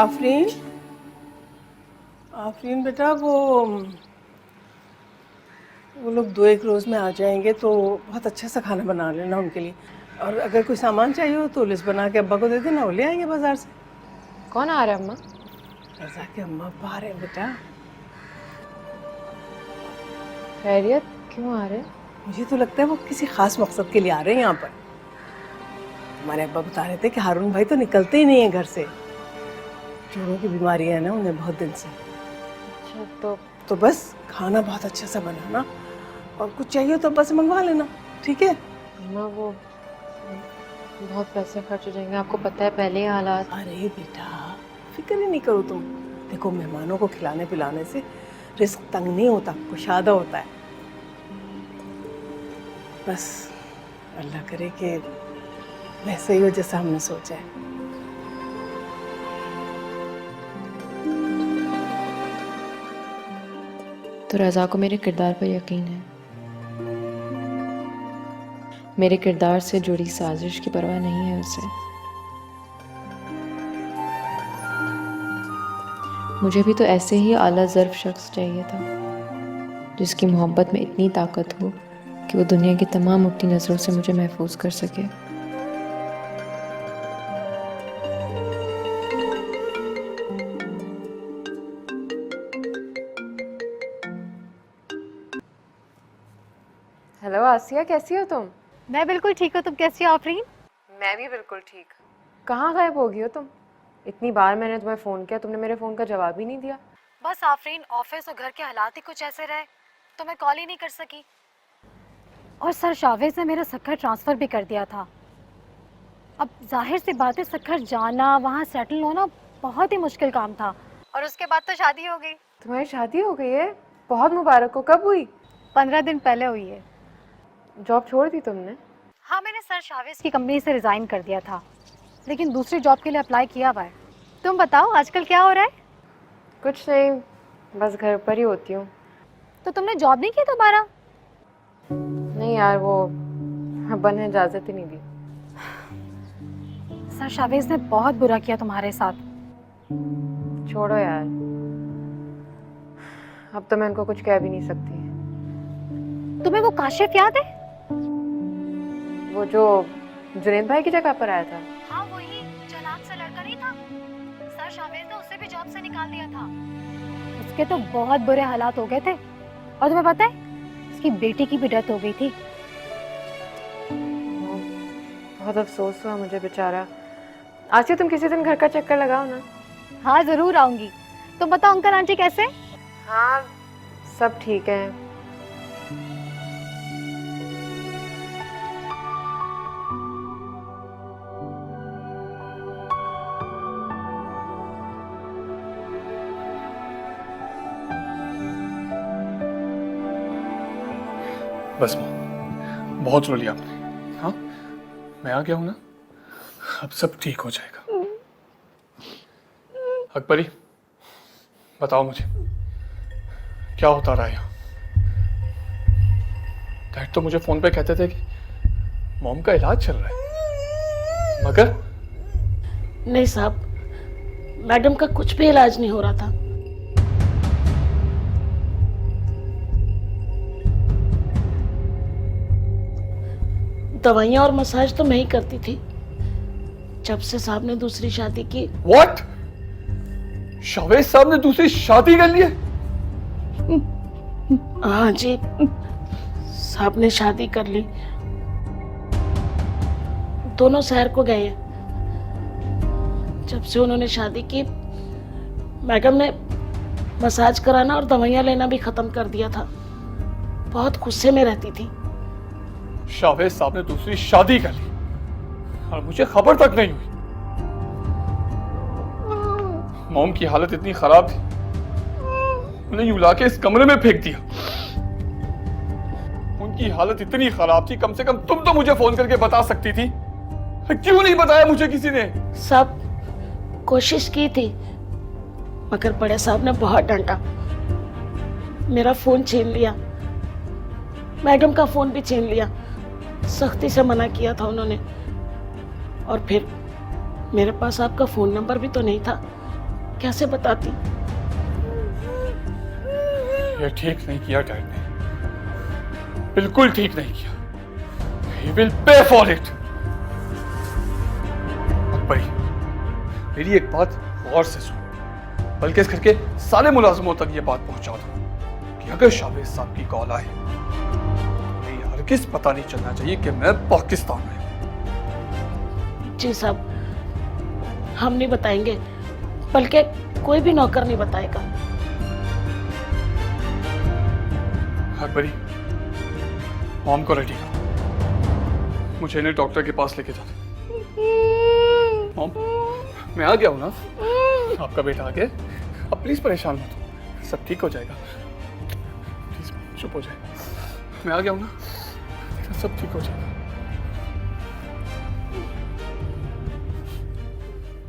आफरीन, आफरीन बेटा वो लोग 2-1 रोज़ में आ जाएंगे तो बहुत अच्छा सा खाना बना लेना उनके लिए। और अगर कोई सामान चाहिए हो तो लिस्ट बना के अब्बा को दे देना, वो ले आएंगे बाजार से। कौन आ रहा है अम्मा? रज़ा के अम्मा अब्बा आ रहे हैं बेटा। खैरियत, क्यों आ रहे हैं? मुझे तो लगता है वो किसी खास मकसद के लिए आ रहे हैं यहाँ पर। हमारे अब्बा बता रहे थे कि हारून भाई तो निकलते ही नहीं है घर से, जोड़ों की बीमारी है ना उन्हें बहुत दिन से। अच्छा तो बस खाना बहुत अच्छा सा बनाना, और कुछ चाहिए तो बस मंगवा लेना, ठीक है? अम्मा वो बहुत पैसे खर्च हो जाएंगे, आपको पता है पहले ही हालात। अरे बेटा फिक्र ही नहीं करो तुम। देखो मेहमानों को खिलाने पिलाने से रिस्क तंग नहीं होता, कुशादा होता है। बस अल्लाह करे कि वैसे ही हो जैसा हमने सोचा है। तो रज़ा को मेरे किरदार पर यकीन है। मेरे किरदार से जुड़ी साजिश की परवाह नहीं है उसे। मुझे भी तो ऐसे ही आला ज़र्फ शख्स चाहिए था, जिसकी मोहब्बत में इतनी ताकत हो कि वो दुनिया की तमाम उठती नज़रों से मुझे महफूज कर सके। हेलो आसिया, कैसी हो तुम? मैं बिल्कुल ठीक हूँ। तुम कैसी हो आफरीन? मैं भी बिल्कुल ठीक। कहाँ गायब हो गई हो तुम? इतनी बार मैंने तुम्हें फ़ोन किया, तुमने मेरे फ़ोन का जवाब ही नहीं दिया। बस आफरीन, ऑफिस और घर के हालात ही कुछ ऐसे रहे तो मैं कॉल ही नहीं कर सकी। और सर शावेज ने मेरा सक्खर ट्रांसफ़र भी कर दिया था। अब जाहिर सी बात है, सक्खर जाना, वहाँ सेटल होना बहुत ही मुश्किल काम था। और उसके बाद तो शादी हो गई। तुम्हारी शादी हो गई है? बहुत मुबारक हो। कब हुई? 15 दिन पहले हुई है। जॉब छोड़ दी तुमने? हाँ, मैंने सर शावेज की कंपनी से रिज़ाइन कर दिया था, लेकिन दूसरी जॉब के लिए अप्लाई किया हुआ है। तुम बताओ आजकल क्या हो रहा है? कुछ नहीं, बस घर पर ही होती हूँ। तो तुमने जॉब नहीं की दोबारा? नहीं यार, वो अब्बा ने इजाज़त ही नहीं दी। सर शावेज ने बहुत बुरा किया तुम्हारे साथ। छोड़ो यार, अब तो मैं उनको कुछ कह भी नहीं सकती। तुम्हें वो काशिफ याद है? वो जो जुनैद भाई की जगह पर आया था। हाँ, वही चालाक सा लड़का नहीं था? सर शावेज ने उसे भी जॉब से निकाल दिया था। उसके तो बहुत बुरे हालात हो गए थे। और तुम्हें पता है, उसकी बेटी की भी डेथ हो गई थी। बहुत अफसोस हुआ मुझे बेचारा। आसिया, तुम किसी दिन घर का चक्कर लगाओ ना। हाँ, जरूर आऊंगी। तुम बताओ अंकल आंटी कैसे? हाँ, सब ठीक है। बस बहुत रो लिया आपने। हाँ, मैं आ गया हूं ना, अब सब ठीक हो जाएगा। अकबरी, बताओ मुझे क्या होता रहा है यहाँ? डैड तो मुझे फोन पे कहते थे कि मॉम का इलाज चल रहा है, मगर नहीं साहब, मैडम का कुछ भी इलाज नहीं हो रहा था। दवाइयाँ और मसाज तो मैं ही करती थी, जब से साहब ने दूसरी शादी की। व्हाट? शावेज साहब ने दूसरी शादी कर ली है? हाँ जी, साहब ने शादी कर ली। दोनों शहर को गए हैं। जब से उन्होंने शादी की, मैडम ने मसाज कराना और दवाइयाँ लेना भी खत्म कर दिया था। बहुत गुस्से में रहती थी। शावेज साहब ने दूसरी शादी कर ली और मुझे खबर तक नहीं हुई। मॉम की हालत इतनी खराब थी, उन्हें यूं लाके इस कमरे में फेंक दिया। उनकी हालत इतनी खराब थी, कम से कम तुम तो मुझे फोन करके बता सकती थी। क्यों नहीं बताया मुझे किसी ने? सब कोशिश की थी, मगर बड़े साहब ने बहुत डांटा। मेरा फोन छीन लिया, मैडम का फोन भी छीन लिया। सख्ती से मना किया था उन्होंने। और फिर मेरे पास आपका फोन नंबर भी तो नहीं था कैसे बताती। ये ठीक नहीं किया डैड ने, बिल्कुल ठीक नहीं किया। He will pay for it. Akbari, मेरी एक बात गौर से सुन, बल्कि इस घर के सारे मुलाजिमों तक ये बात पहुंचा दो कि अगर शावेज साहब की कॉल आए तो ये हरगिज़ पता नहीं चलना चाहिए कि मैं पाकिस्तान में हूं। जी साहब, हम नहीं बताएंगे, बल्कि कोई भी नौकर नहीं बताएगा। अकबरी, मॉम को रेडी करो, मुझे इन्हें डॉक्टर के पास लेके जाना। मॉम, मैं आ गया हूं ना, आपका बेटा आ गया। अब प्लीज परेशान मत हो, सब ठीक हो जाएगा। प्लीज चुप हो जाए, मैं आ गया हूं ना, सब ठीक हो जाएगा।